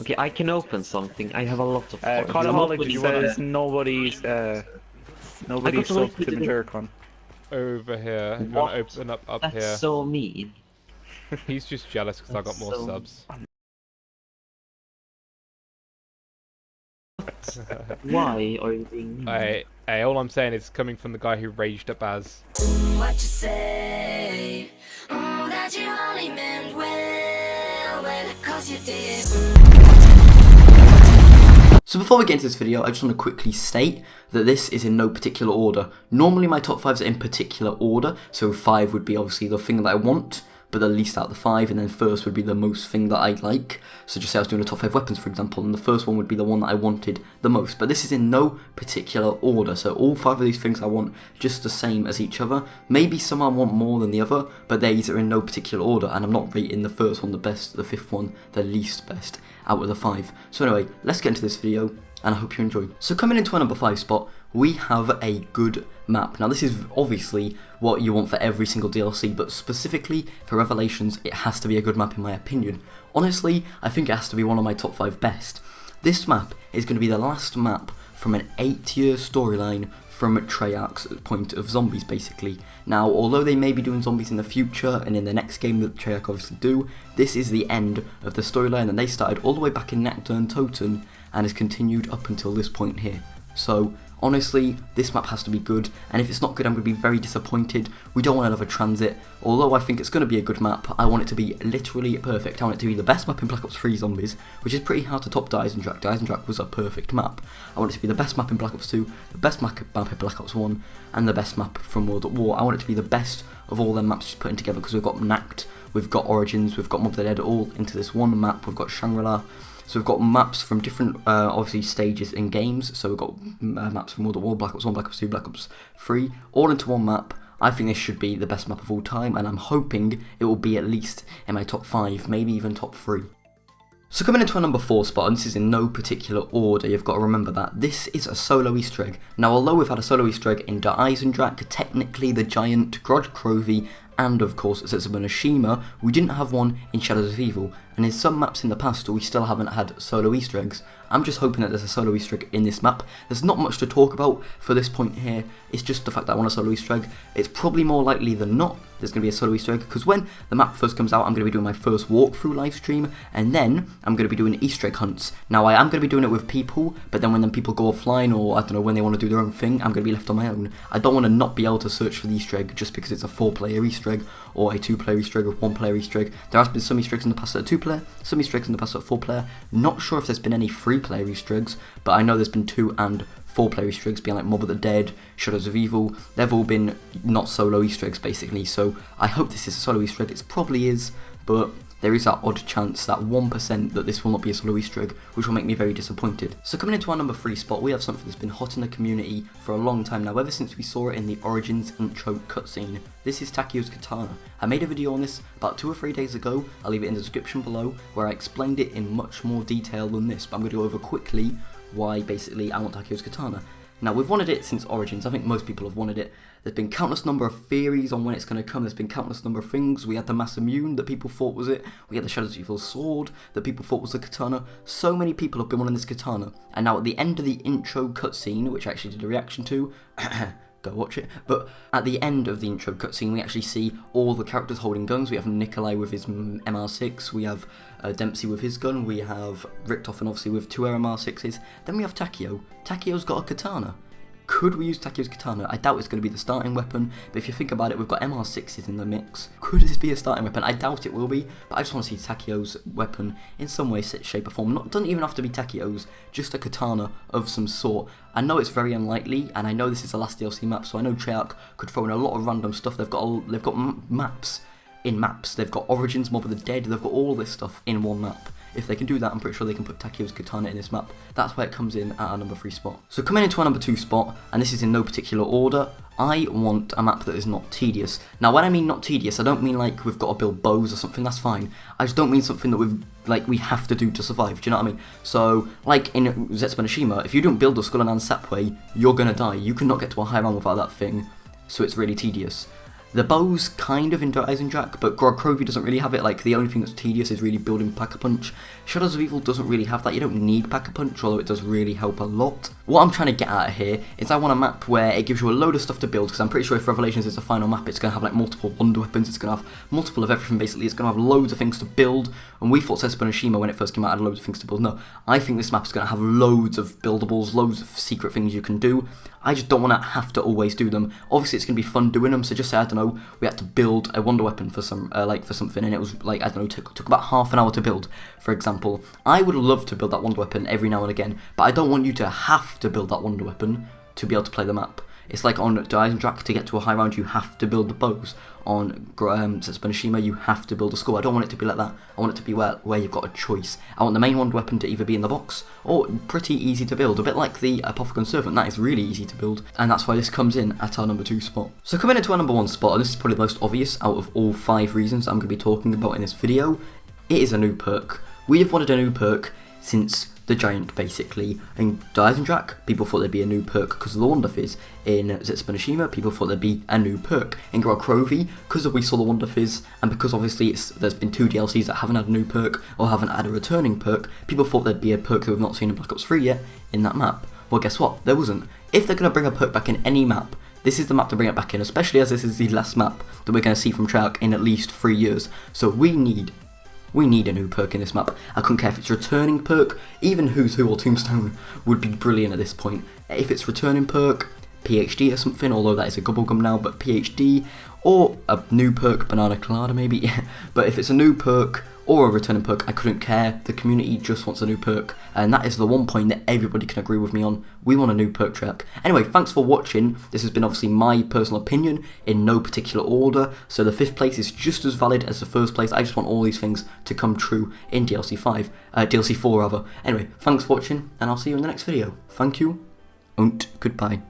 Okay, I can open something. I have a lot of cards. CODAHOLIC says nobody's I got to subbed to do Majericon. Over here. You What? want to open up That's here? so mean. He's just jealous because I got That's more so- subs. Why are you being mean? Hey, all I'm saying is coming from the guy who raged up as. What you say? That you only meant well, 'cause you did. So before we get into this video, I just want to quickly state that this is in no particular order. Normally my top 5s are in particular order, so 5 would be obviously the thing that I want, but the least out of the 5, and then first would be the most thing that I like. So just say I was doing a top 5 weapons, for example, and the first one would be the one that I wanted the most. But this is in no particular order, so all 5 of these things I want just the same as each other. Maybe some I want more than the other, but these are in no particular order, and I'm not rating the first one the best, the 5th one the least best out of the 5. So anyway, let's get into this video, and I hope you enjoy. So coming into our number 5 spot, we have a good map. Now this is obviously what you want for every single DLC, but specifically for Revelations, it has to be a good map in my opinion. Honestly, I think it has to be one of my top 5 best. This map is going to be the last map from an 8-year storyline from Treyarch's point of zombies, basically. Now, although they may be doing zombies in the future, and in the next game that Treyarch obviously do, this is the end of the storyline that they started all the way back in Nectar and Toten, and has continued up until this point here. So, honestly, this map has to be good, and if it's not good, I'm going to be very disappointed. We don't want another transit. Although I think it's going to be a good map, I want it to be literally perfect. I want it to be the best map in Black Ops 3 Zombies, which is pretty hard to top to Eisendrache. Eisendrache was a perfect map. I want it to be the best map in Black Ops 2, the best map in Black Ops 1, and the best map from World at War. I want it to be the best of all them maps just put in together, because we've got Nact, we've got Origins, we've got Mob of the Dead all into this one map, we've got Shangri-La. So we've got maps from different, obviously, stages in games. So we've got maps from World at War, Black Ops 1, Black Ops 2, Black Ops 3, all into one map. I think this should be the best map of all time, and I'm hoping it will be at least in my top 5, maybe even top 3. So coming into our number 4 spot, and this is in no particular order, you've got to remember that this is a solo Easter egg. Now, although we've had a solo Easter egg in Der Eisendrache, technically the Giant, Grod Krovi, and of course Setsubanashima, we didn't have one in Shadows of Evil, and in some maps in the past we still haven't had solo Easter eggs. I'm just hoping that there's a solo Easter egg in this map. There's not much to talk about for this point here, it's just the fact that I want a solo Easter egg. It's probably more likely than not there's going to be a solo Easter egg, because when the map first comes out I'm going to be doing my first walkthrough live stream, and then I'm going to be doing Easter egg hunts. Now I am going to be doing it with people, but then when them people go offline, or I don't know, when they want to do their own thing, I'm going to be left on my own. I don't want to not be able to search for the Easter egg just because it's a 4-player Easter egg, or a 2-player Easter egg, or 1-player Easter egg. There has been some Easter eggs in the past that are 2-player, some Easter eggs in the past that are 4-player. Not sure if there's been any 3-player Easter eggs, but I know there's been 2 and 4-player Easter eggs, being like Mob of the Dead, Shadows of Evil. They've all been not solo Easter eggs, basically, so I hope this is a solo Easter egg. It probably is, but there is that odd chance, that 1%, that this will not be a solo Easter egg, which will make me very disappointed. So coming into our number 3 spot, we have something that's been hot in the community for a long time now, ever since we saw it in the Origins intro cutscene. This is Takio's Katana. I made a video on this about 2 or 3 days ago. I'll leave it in the description below, where I explained it in much more detail than this, but I'm going to go over quickly why basically I want Takio's Katana. Now, we've wanted it since Origins. I think most people have wanted it. There's been countless number of theories on when it's going to come. There's been countless number of things. We had the Mass Immune that people thought was it. We had the Shadows of Evil sword that people thought was the katana. So many people have been wanting this katana. And now at the end of the intro cutscene, which I actually did a reaction to, go watch it, but at the end of the intro cutscene we actually see all the characters holding guns. We have Nikolai with his MR6, we have Dempsey with his gun, we have Richtofen obviously with 2 MR6s, then we have Takio. Takio's got a katana. Could we use Takio's katana? I doubt it's going to be the starting weapon, but if you think about it, we've got MR6s in the mix. Could this be a starting weapon? I doubt it will be, but I just want to see Takio's weapon in some way, shape or form. Doesn't even have to be Takio's, just a katana of some sort. I know it's very unlikely, and I know this is the last DLC map, so I know Treyarch could throw in a lot of random stuff. They've got maps in maps. They've got Origins, Mob of the Dead, they've got all this stuff in one map. If they can do that, I'm pretty sure they can put Takio's Katana in this map. That's where it comes in at our number 3 spot. So coming into our number 2 spot, and this is in no particular order, I want a map that is not tedious. Now when I mean not tedious, I don't mean like we've got to build bows or something, that's fine. I just don't mean something that we have to do to survive, do you know what I mean? So, like in Setsubanashima, if you don't build a Skull and Sapway, you're gonna die. You cannot get to a high round without that thing, so it's really tedious. The bow's kind of into Eisendrach, but Grog doesn't really have it. Like, the only thing that's tedious is really building Pack-a-Punch. Shadows of Evil doesn't really have that. You don't need Pack-a-Punch, although it does really help a lot. What I'm trying to get at here is I want a map where it gives you a load of stuff to build, because I'm pretty sure if Revelations is the final map, it's going to have like multiple wonder weapons, it's going to have multiple of everything basically, it's going to have loads of things to build, and we thought Setsubo Nishima when it first came out had loads of things to build. No, I think this map is going to have loads of buildables, loads of secret things you can do. I just don't want to have to always do them. Obviously it's going to be fun doing them, so just say, I don't know, we had to build a wonder weapon for some, for something, and it was like, I don't know, took about half an hour to build, for example. I would love to build that wonder weapon every now and again, but I don't want you to have to build that wonder weapon to be able to play the map. It's like on Eisendrach, to get to a high round, you have to build the bows. On Setsubo Nishima, you have to build a skull. I don't want it to be like that. I want it to be where you've got a choice. I want the main wonder weapon to either be in the box, or pretty easy to build. A bit like the Apothicon Servant, that is really easy to build. And that's why this comes in at our number 2 spot. So coming into our number 1 spot, and this is probably the most obvious out of all 5 reasons I'm going to be talking about in this video, it is a new perk. We have wanted a new perk since the Giant, basically. In Eisendrach, people thought there'd be a new perk because of the Wonder Fizz. In Setsubo Nishima, people thought there'd be a new perk. In Grog, because we saw the Wonder Fizz, and because obviously there's been 2 DLCs that haven't had a new perk, or haven't had a returning perk, people thought there'd be a perk that we've not seen in Black Ops 3 yet, in that map. Well, guess what? There wasn't. If they're going to bring a perk back in any map, this is the map to bring it back in, especially as this is the last map that we're going to see from Treyarch in at least 3 years. So we need a new perk in this map. I couldn't care if it's returning perk, even Who's Who or Tombstone would be brilliant at this point. If it's returning perk, PhD or something, although that is a bubblegum now, but PhD, or a new perk, Banana Colada maybe, yeah. But if it's a new perk, or a returning perk, I couldn't care. The community just wants a new perk, and that is the one point that everybody can agree with me on. We want a new perk track. Anyway, thanks for watching. This has been obviously my personal opinion in no particular order, so the 5th place is just as valid as the 1st place. I just want all these things to come true in DLC 4 rather. Anyway, thanks for watching, and I'll see you in the next video. Thank you, and goodbye.